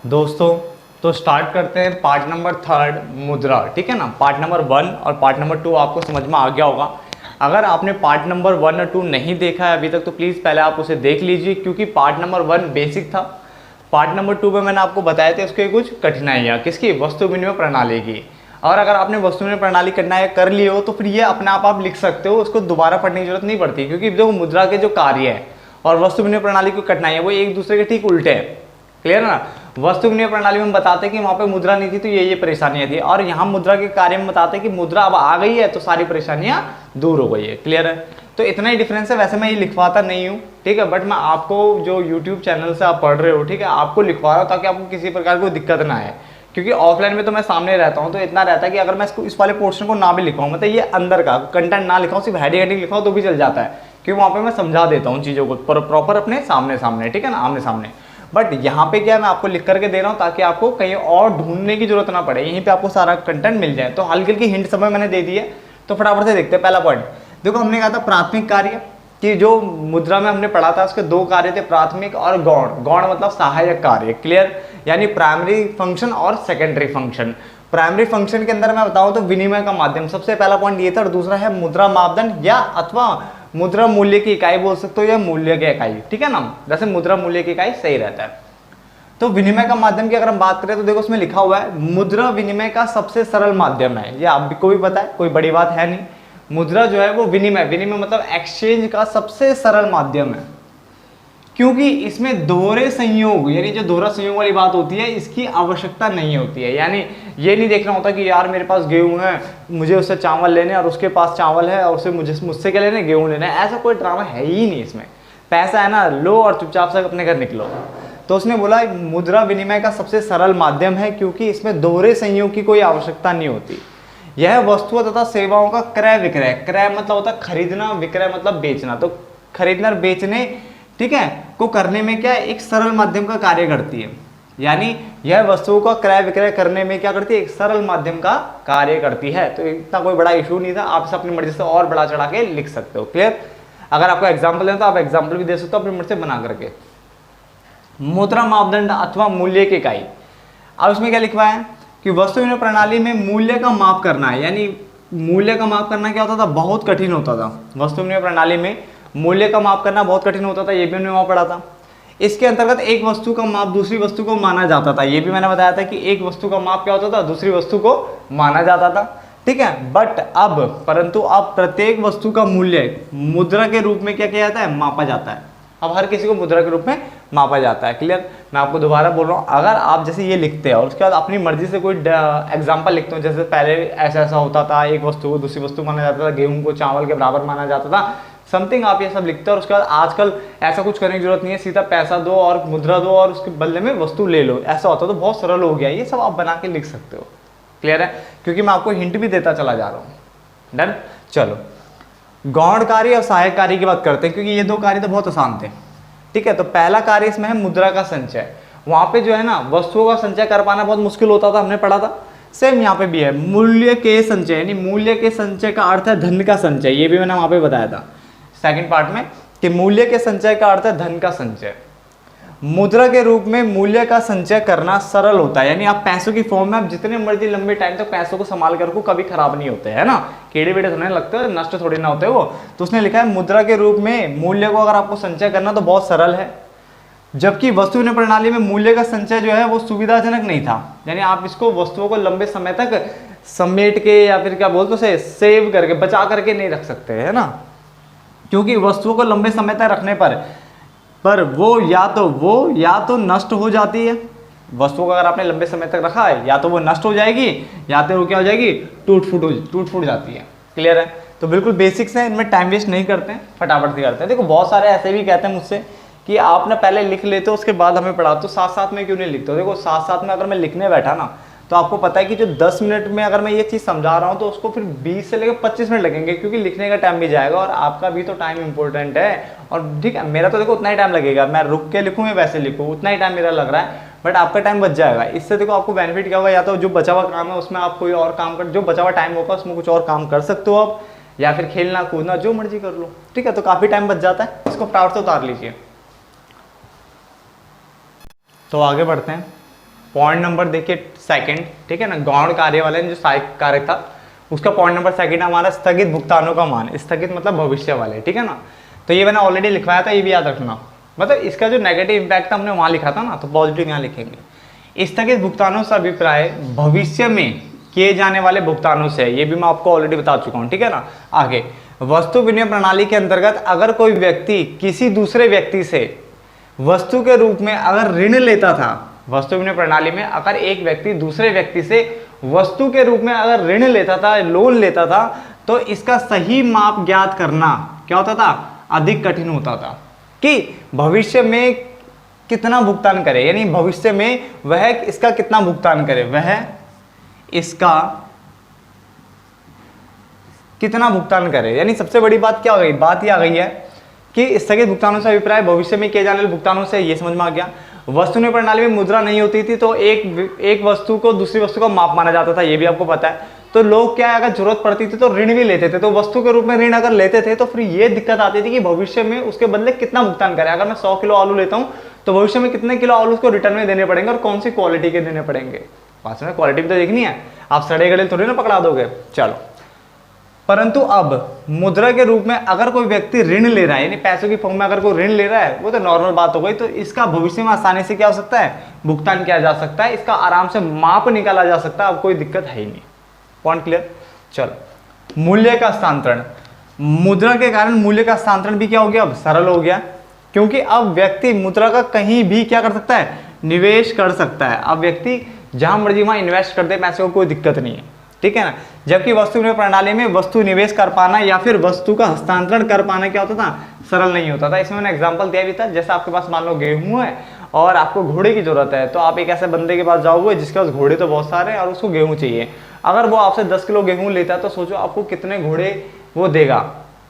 दोस्तों तो स्टार्ट करते हैं पार्ट नंबर 3 मुद्रा। ठीक है ना, पार्ट नंबर 1 और पार्ट नंबर 2 आपको समझ में आ गया होगा। अगर आपने पार्ट नंबर 1 और 2 नहीं देखा है अभी तक तो प्लीज़ पहले आप उसे देख लीजिए, क्योंकि पार्ट नंबर 1 बेसिक था। पार्ट नंबर 2 में मैंने आपको बताया था उसके कुछ कठिनाइयाँ किसकी, वस्तु विनिमय प्रणाली की। और अगर आपने वस्तु विनिमय प्रणाली कठिनाइयाँ कर ली हो तो फिर ये अपने आप लिख सकते हो, उसको दोबारा पढ़ने की जरूरत नहीं पड़ती, क्योंकि जो मुद्रा के जो कार्य है और वस्तु विनिमय प्रणाली की कठिनाइयाँ वो एक दूसरे के ठीक उल्टे हैं। क्लियर है ना। वस्तु विनिमय प्रणाली में हम बताते हैं कि वहां पे मुद्रा नहीं थी तो ये परेशानियां थी, और यहाँ मुद्रा के कार्य में बताते हैं कि मुद्रा अब आ गई है तो सारी परेशानियां दूर हो गई है। क्लियर है। तो इतना ही डिफरेंस है। वैसे मैं ये लिखवाता नहीं हूँ, ठीक है, बट मैं आपको जो यूट्यूब चैनल से आप पढ़ रहे हो, ठीक है, आपको लिखवा रहा हूँ ताकि आपको किसी प्रकार की दिक्कत ना आए। क्योंकि ऑफलाइन में तो मैं सामने रहता हूँ तो इतना रहता है कि अगर मैं इस वाले पोर्शन को ना भी लिखवाऊँ, मतलब ये अंदर का कंटेंट ना लिखाऊँ, सिर्फ हेडिंग लिखाऊँ तो भी चल जाता है, क्योंकि वहाँ पे मैं समझा देता हूँ चीज़ों को प्रॉपर अपने सामने, ठीक है ना, आमने सामने। बट यहाँ पे क्या मैं आपको लिख करके दे रहा हूँ ताकि आपको कहीं और ढूंढने की जरूरत ना पड़े, यहीं पे आपको सारा कंटेंट मिल जाए। तो हल्की हल्की हिंट समय मैंने दे दी है, तो फटाफट से देखते हैं। पहला पॉइंट देखो, हमने कहा था प्राथमिक कार्य कि जो मुद्रा में हमने पढ़ा था उसके दो कार्य थे, प्राथमिक और गौण। गौण मतलब सहायक कार्य। क्लियर, यानी प्राइमरी फंक्शन और सेकेंडरी फंक्शन। प्राइमरी फंक्शन के अंदर मैं बताऊं तो विनिमय का माध्यम, सबसे पहला पॉइंट ये था। और दूसरा है मुद्रा मापदंड या अथवा मुद्रा मूल्य की इकाई बोल सकते हो, या मूल्य की इकाई, ठीक है ना। जैसे मुद्रा मूल्य की इकाई सही रहता है। तो विनिमय का माध्यम की अगर हम बात करें तो देखो उसमें लिखा हुआ है मुद्रा विनिमय का सबसे सरल माध्यम है। ये आपको भी पता है, कोई बड़ी बात है नहीं। मुद्रा जो है वो विनिमय मतलब एक्सचेंज का सबसे सरल माध्यम है, क्योंकि इसमें दोहरे संयोग, यानी जो दोहरा संयोग वाली बात होती है इसकी आवश्यकता नहीं होती है। यानी ये नहीं देखना होता कि यार मेरे पास गेहूं है, मुझे उससे चावल लेने, और उसके पास चावल है और उसे मुझसे क्या लेने, गेहूं लेना है। ऐसा कोई ड्रामा है ही नहीं इसमें। पैसा है ना, लो और चुपचाप से अपने घर निकलो। तो उसने बोला मुद्रा विनिमय का सबसे सरल माध्यम है क्योंकि इसमें दोहरे संयोग की कोई आवश्यकता नहीं होती। यह वस्तुओं तथा सेवाओं का क्रय विक्रय, क्रय मतलब होता है खरीदना, विक्रय मतलब बेचना। तो खरीदना और बेचने, ठीक है, को करने में क्या एक सरल माध्यम का कार्य करती है। यानी यह वस्तुओं का क्रय विक्रय करने में क्या करती है, एक सरल माध्यम का कार्य करती है। तो इतना कोई बड़ा इशू नहीं था, आप इसे अपनी मर्जी से और बड़ा चढ़ा के लिख सकते हो। क्लियर। अगर आपको एग्जाम्पल दें तो आप एग्जाम्पल भी दे सकते हो अपनी मर्जी से बना करके। मुद्रा मापदंड अथवा मूल्य की इकाई। अब इसमें क्या लिखवा है कि वस्तु विनिमय प्रणाली में मूल्य का माप करना है। यानी मूल्य का माप करना क्या होता था, बहुत कठिन होता था। वस्तु विनिमय प्रणाली में मूल्य का माप करना बहुत कठिन होता था, ये भी हमने वहां पढ़ा था। इसके अंतर्गत एक वस्तु का माप दूसरी वस्तु को माना जाता था। ये भी मैंने बताया था कि एक वस्तु का माप क्या होता था, दूसरी वस्तु को माना जाता था, ठीक है। परंतु अब प्रत्येक वस्तु का मूल्य मुद्रा के रूप में क्या किया जाता है, मापा जाता है। अब हर किसी को मुद्रा के रूप में मापा जाता है। क्लियर। मैं आपको दोबारा बोल रहा हूँ, अगर आप जैसे ये लिखते हैं और उसके बाद अपनी मर्जी से कोई एग्जांपल लिखते हो, जैसे पहले ऐसा होता था, एक वस्तु को दूसरी वस्तु माना जाता था, गेहूं को चावल के बराबर माना जाता था, समथिंग आप ये सब लिखते हो। और उसके बाद आजकल ऐसा कुछ करने की जरूरत नहीं है, सीधा पैसा दो और मुद्रा दो और उसके बदले में वस्तु ले लो, ऐसा होता तो बहुत सरल हो गया। ये सब आप बना के लिख सकते हो। क्लियर है, क्योंकि मैं आपको हिंट भी देता चला जा रहा हूँ। डन। चलो गौण कार्य और सहायक कार्य की बात करते हैं, क्योंकि ये दो कार्य तो बहुत आसान थे, ठीक है। तो पहला कार्य इसमें है मुद्रा का संचय। वहां पे जो है ना वस्तुओं का संचय कर पाना बहुत मुश्किल होता था, हमने पढ़ा था। सेम यहाँ पे भी है मूल्य के संचय, यानी मूल्य के संचय का अर्थ है धन का संचय। ये भी मैंने वहां पे बताया था सेकंड पार्ट में कि मूल्य के संचय का अर्थ है धन का संचय। मुद्रा के रूप में मूल्य का संचय करना सरल होता है, यानी आप पैसों की फॉर्म में आप जितने मर्जी लंबे टाइम तक पैसों को संभाल कर कभी खराब नहीं होते है ना, कीड़े वीड़े थोड़े लगते हैं, नष्ट थोड़ी ना होते वो। तो उसने लिखा है मुद्रा के रूप में मूल्य को अगर आपको संचय करना तो बहुत सरल है, जबकि वस्तु विनिमय प्रणाली में मूल्य का संचय जो है वो सुविधाजनक नहीं था। यानी आप इसको वस्तुओं को लंबे समय तक समेट के या फिर क्या बोलते उसे सेव करके बचा करके नहीं रख सकते, है ना, क्योंकि वस्तुओं को लंबे समय तक रखने पर वो या तो नष्ट हो जाती है। वस्तुओं को अगर आपने लंबे समय तक रखा है या तो वो नष्ट हो जाएगी या तो वो क्या हो जाएगी, टूट फूट जाती है। क्लियर है। तो बिल्कुल बेसिक्स है, इनमें टाइम वेस्ट नहीं करते हैं, फटाफट से करते हैं। देखो बहुत सारे ऐसे भी कहते हैं मुझसे कि आप ना पहले लिख लेते हो उसके बाद हमें पढ़ा, तो साथ साथ में क्यों नहीं लिखते हो। देखो साथ साथ में अगर मैं लिखने बैठा ना तो आपको पता है कि जो 10 मिनट में अगर मैं ये चीज़ समझा रहा हूँ तो उसको फिर 20 से लेकर 25 मिनट लगेंगे, क्योंकि लिखने का टाइम भी जाएगा और आपका भी तो टाइम इंपॉर्टेंट है। और ठीक है, मेरा तो देखो उतना ही टाइम लगेगा, मैं रुक के लिखूँ या वैसे लिखूँ उतना ही टाइम मेरा लग रहा है, बट आपका टाइम बच जाएगा। इससे देखो आपको बेनिफिट क्या होगा, या तो जो बचा हुआ काम है उसमें आप कोई और काम कर, जो बचा हुआ टाइम होगा उसमें कुछ और काम कर सकते हो आप, या फिर खेलना कूदना जो मर्जी कर लो, ठीक है। तो काफ़ी टाइम बच जाता है, इसको फटाफट से उतार लीजिए। तो आगे बढ़ते हैं। पॉइंट नंबर देखिए सेकंड, ठीक है ना, गौण कार्य वाले जो सहायक कारक था उसका पॉइंट नंबर सेकंड हमारा स्थगित भुगतानों का मान, स्थगित मतलब भविष्य वाले, ठीक है ना। तो ये मैंने ऑलरेडी लिखवाया था, ये भी याद रखना। मतलब इसका जो नेगेटिव इम्पैक्ट था हमने वहाँ लिखा था ना, तो पॉजिटिव यहाँ लिखेंगे। स्थगित भुगतानों से अभिप्राय भविष्य में किए जाने वाले भुगतानों से, ये भी मैं आपको ऑलरेडी बता चुका हूँ, ठीक है ना। आगे वस्तु विनिमय प्रणाली के अंतर्गत अगर कोई व्यक्ति किसी दूसरे व्यक्ति से वस्तु के रूप में अगर ऋण लेता था, वस्तु विनिमय प्रणाली में अगर एक व्यक्ति दूसरे व्यक्ति से वस्तु के रूप में अगर ऋण लेता था, लोन लेता था, तो इसका सही माप ज्ञात करना क्या होता था, अधिक कठिन होता था कि भविष्य में कितना भुगतान करे, यानी भविष्य में वह इसका कितना भुगतान करे, वह इसका कितना भुगतान करे। यानी सबसे बड़ी बात क्या हो गई, बात ये आ गई है कि स्थगित भुगतानों से अभिप्राय भविष्य में किए जाने वाले भुगतानों से, ये समझ में आ गया। वस्तु विनिमय प्रणाली में मुद्रा नहीं होती थी तो एक वस्तु को दूसरी वस्तु का माप माना जाता था, ये भी आपको पता है। तो लोग क्या है, अगर जरूरत पड़ती थी तो ऋण भी लेते थे, तो वस्तु के रूप में ऋण अगर लेते थे तो फिर ये दिक्कत आती थी कि भविष्य में उसके बदले कितना भुगतान करें। अगर मैं 100 किलो आलू लेता हूँ तो भविष्य में कितने किलो आलू उसको रिटर्न में देने पड़ेंगे और कौन सी क्वालिटी के देने पड़ेंगे। वास्तव में क्वालिटी भी तो देखनी है, आप सड़े गले थोड़ी ना पकड़ा दोगे। चलो, परंतु अब मुद्रा के रूप में अगर कोई व्यक्ति ऋण ले रहा है, यानी पैसों की फॉर्म में अगर कोई ऋण ले रहा है, वो तो नॉर्मल बात हो गई, तो इसका भविष्य में आसानी से क्या हो सकता है, भुगतान किया जा सकता है, इसका आराम से माप निकाला जा सकता है, अब कोई दिक्कत है ही नहीं। Point clear. चलो, मूल्य का हस्तांतरण, मुद्रा के कारण मूल्य का हस्तांतरण भी क्या हो गया, अब सरल हो गया, क्योंकि अब व्यक्ति मुद्रा का कहीं भी क्या कर सकता है, निवेश कर सकता है। अब व्यक्ति जहां मर्जी वहां इन्वेस्ट कर दे, पैसे को कोई दिक्कत नहीं है, ठीक है ना। जबकि वस्तु विनिमय प्रणाली में वस्तु निवेश कर पाना या फिर वस्तु का हस्तांतरण कर पाना क्या होता था, सरल नहीं होता था। इसमें मैंने एग्जांपल दिया भी था, जैसे आपके पास मान लो गेहूं है और आपको घोड़े की जरूरत है, तो आप एक ऐसे बंदे के पास जाओगे जिसके पास घोड़े तो बहुत सारे हैं और उसको गेहूं चाहिए। अगर वो आपसे 10 किलो गेहूं लेता है तो सोचो आपको कितने घोड़े वो देगा,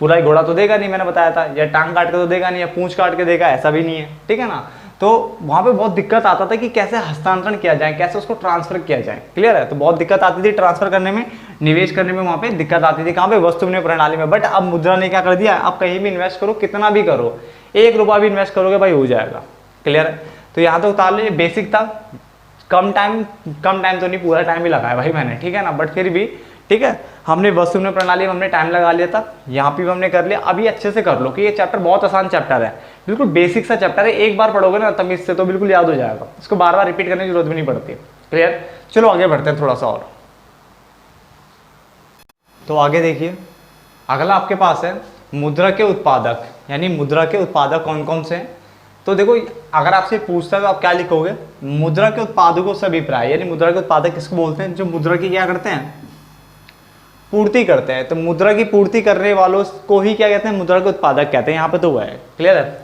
पूरा ही घोड़ा तो देगा नहीं, मैंने बताया था, या टांग काट के तो देगा नहीं, या पूंछ काट के देगा, ऐसा भी नहीं है, ठीक है ना। तो वहाँ पे बहुत दिक्कत आता था कि कैसे हस्तांतरण किया जाए, कैसे उसको ट्रांसफर किया जाए, क्लियर है। तो बहुत दिक्कत आती थी ट्रांसफर करने में, निवेश करने में, वहाँ पे दिक्कत आती थी, कहाँ पे, वस्तु विनिमय प्रणाली में। बट अब मुद्रा ने क्या कर दिया, आप कहीं भी इन्वेस्ट करो, कितना भी करो, 1 रुपया भी इन्वेस्ट करोगे भाई हो जाएगा, क्लियर है। तो यहाँ तो उतार लीजिए, बेसिक था, कम टाइम तो नहीं, पूरा टाइम ही लगाया भाई मैंने, ठीक है ना। बट फिर भी ठीक है, हमने वस्तु विनिमय प्रणाली में हमने टाइम लगा लिया था, यहाँ पे भी हमने कर लिया। अभी अच्छे से कर लो कि ये चैप्टर बहुत आसान चैप्टर है, बिल्कुल बेसिक सा चैप्टर है, एक बार पढ़ोगे ना तमीज से तो बिल्कुल याद हो जाएगा, इसको बार बार रिपीट करने की जरूरत भी नहीं पड़ती, क्लियर। चलो आगे बढ़ते हैं थोड़ा सा और। तो आगे देखिए, अगला आपके पास है मुद्रा के उत्पादक, यानी मुद्रा के उत्पादक कौन कौन से हैं। तो देखो, अगर आपसे पूछता है तो आप क्या लिखोगे, मुद्रा के उत्पादकों से अभिप्राय, यानी मुद्रा के उत्पादक किसको बोलते हैं, जो मुद्रा की क्या करते हैं, पूर्ति करते हैं। तो मुद्रा की पूर्ति करने वालों को ही क्या कहते हैं, मुद्रा के उत्पादक कहते हैं, यहाँ पे तो हुआ है, क्लियर है।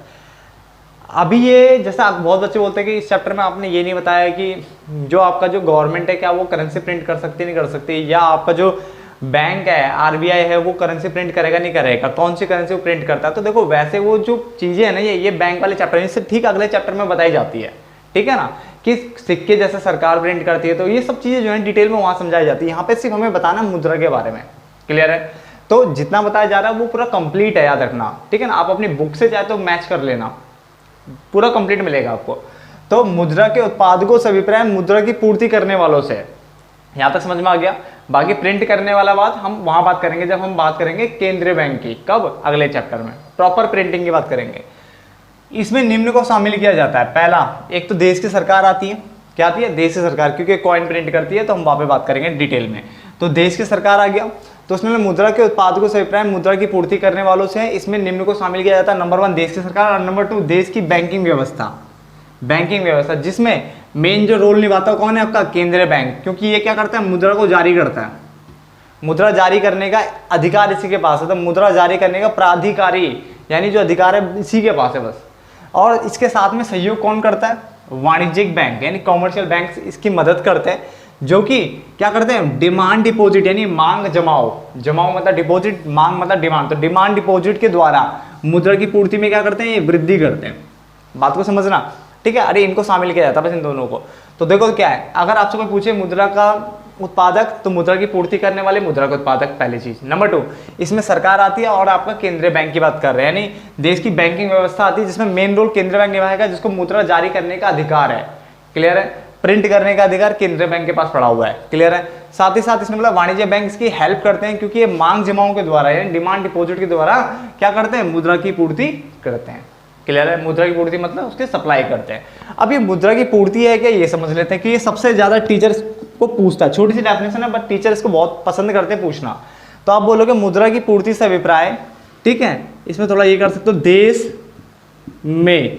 अभी ये जैसा आप बहुत बच्चे बोलते हैं कि इस चैप्टर में आपने ये नहीं बताया कि जो आपका जो गवर्नमेंट है क्या वो करेंसी प्रिंट कर सकती नहीं कर सकती, या आपका जो बैंक है आरबीआई है वो करेंसी प्रिंट करेगा नहीं करेगा, कौन सी करेंसी वो प्रिंट करता है। तो देखो वैसे वो जो चीजें है ना, ये बैंक वाले चैप्टर से ठीक अगले चैप्टर में बताई जाती है, ठीक है ना, कि सिक्के जैसे सरकार प्रिंट करती है, तो ये सब चीजें जो है डिटेल में वहां समझाई जाती है। यहाँ पे सिर्फ हमें बताना मुद्रा के बारे में, क्लियर है। तो जितना बताया जा रहा है वो पूरा कंप्लीट है, याद रखना, ठीक है ना। आप अपनी बुक से चाहे तो मैच कर लेना, पूरा कंप्लीट मिलेगा आपको। तो मुद्रा के उत्पादकों से अभिप्राय मुद्रा की पूर्ति करने वालों से, यहाँ तक समझ में आ गया। बाकी प्रिंट करने वाला बात हम वहां बात करेंगे जब हम बात करेंगे केंद्रीय बैंक की, कब, अगले चैप्टर में प्रॉपर प्रिंटिंग की बात करेंगे। इसमें निम्न को शामिल किया जाता है। पहला, एक तो देश की सरकार आती है, क्या आती है, देश की सरकार, क्योंकि कॉइन प्रिंट करती है, तो हम वहां पे बात करेंगे डिटेल में। तो देश की सरकार आ गया, तो उसमें मुद्रा के उत्पादकों से अभिप्राय मुद्रा की पूर्ति करने वालों से, इसमें निम्न को शामिल किया जाता है। नंबर 1 देश की सरकार, और नंबर 2 देश की बैंकिंग व्यवस्था, जिसमें मेन जो रोल निभाता है कौन है, आपका केंद्रीय बैंक, क्योंकि ये क्या करता है, मुद्रा को जारी करता है। मुद्रा जारी करने का अधिकार इसी के पास है, तो मुद्रा जारी करने का प्राधिकारी यानी जो अधिकार है इसी के पास है बस। और इसके साथ में सहयोग कौन करता है, वाणिज्यिक बैंक यानी कॉमर्शियल बैंक इसकी मदद करते हैं, जो कि क्या करते हैं, डिमांड डिपॉजिट यानी मांग जमाओ, जमाओ मतलब डिपॉजिट, मांग मतलब डिमांड, तो डिमांड डिपॉजिट के द्वारा मुद्रा की पूर्ति में क्या करते हैं, ये वृद्धि करते हैं। बात को समझना, ठीक है। अरे इनको शामिल किया जाता है बस इन दोनों को। तो देखो क्या है, अगर आपसे कोई पूछे मुद्रा का उत्पादक, तो मुद्रा की पूर्ति करने वाले मुद्रा का उत्पादक, पहली चीज। नंबर 2, इसमें सरकार आती है और आपका केंद्रीय बैंक की बात कर रहे हैं, यानी देश की बैंकिंग व्यवस्था आती है, जिसमें मेन रोल केंद्रीय बैंक निभाएगा, जिसको मुद्रा जारी करने का अधिकार है, क्लियर है। प्रिंट करने का अधिकार केंद्रीय बैंक के पास पड़ा हुआ है। क्लियर है। साथ ही साथ इसमें बोला वाणिज्य बैंक इसकी हेल्प करते हैं, क्योंकि ये मांग जमाओं के द्वारा यानी डिमांड डिपॉजिट के द्वारा क्या करते हैं, मुद्रा की पूर्ति करते हैं। क्लियर है। मुद्रा की पूर्ति मतलब उसके सप्लाई करते हैं। अब ये मुद्रा की पूर्ति है क्या, ये समझ लेते हैं कि ये सबसे ज्यादा टीचर को पूछता है। छोटी सी डेफिनेशन है बट टीचर इसको बहुत पसंद करते हैं पूछना। तो आप बोलोगे मुद्रा की पूर्ति से अभिप्राय, ठीक है, इसमें थोड़ा ये कर सकते हो देश में,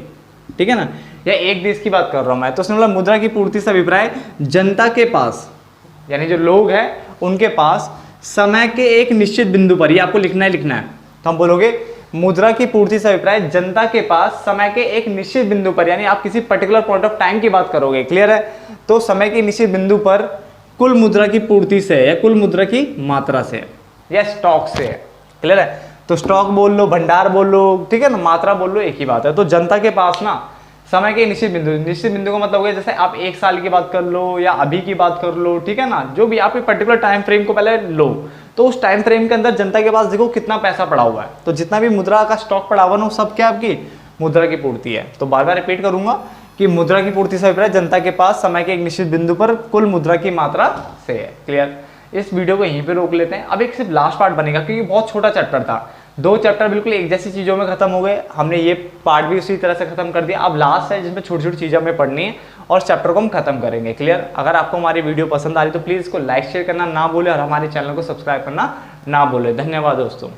ठीक है ना, या एक देश की बात कर रहा हूं मैं, तो उसने बोला मुद्रा की पूर्ति से अभिप्राय जनता के पास यानी जो लोग हैं उनके पास समय के एक निश्चित बिंदु पर, ये आपको लिखना है। तो हम बोलोगे मुद्रा की पूर्ति से अभिप्राय जनता के पास समय के एक निश्चित बिंदु पर, यानी आप किसी पर्टिकुलर पॉइंट ऑफ टाइम की बात करोगे। क्लियर है। तो समय के निश्चित बिंदु पर कुल मुद्रा की पूर्ति से या कुल मुद्रा की मात्रा से या स्टॉक से है। क्लियर है। तो स्टॉक बोल लो, भंडार बोल लो, ठीक है ना, मात्रा बोल लो, एक ही बात है। तो जनता के पास ना समय के निश्चित बिंदु का मतलब हो गया जैसे आप एक साल की बात कर लो या अभी की बात कर लो, ठीक है ना, जो भी आप एक पर्टिकुलर टाइम फ्रेम को पहले लो, तो उस टाइम फ्रेम के अंदर जनता के पास देखो कितना पैसा पड़ा हुआ है। तो जितना भी मुद्रा का स्टॉक पड़ा हुआ ना, सब क्या आपकी मुद्रा की पूर्ति है। तो बार बार रिपीट करूंगा कि मुद्रा की पूर्ति से अभिप्राय जनता के पास समय के एक निश्चित बिंदु पर कुल मुद्रा की मात्रा से है। क्लियर। इस वीडियो को यहीं पे रोक लेते हैं। अब एक सिर्फ लास्ट पार्ट बनेगा क्योंकि बहुत छोटा चैप्टर था, 2 चैप्टर बिल्कुल एक जैसी चीज़ों में खत्म हो गए। हमने ये पार्ट भी उसी तरह से खत्म कर दिया। अब लास्ट है जिसमें छोटी छोटी चीज़ें हमें पढ़नी है और चैप्टर को हम खत्म करेंगे। क्लियर। अगर आपको हमारी वीडियो पसंद आ रही तो प्लीज़ इसको लाइक शेयर करना ना भूलें और हमारे चैनल को सब्सक्राइब करना ना भूलें। धन्यवाद दोस्तों।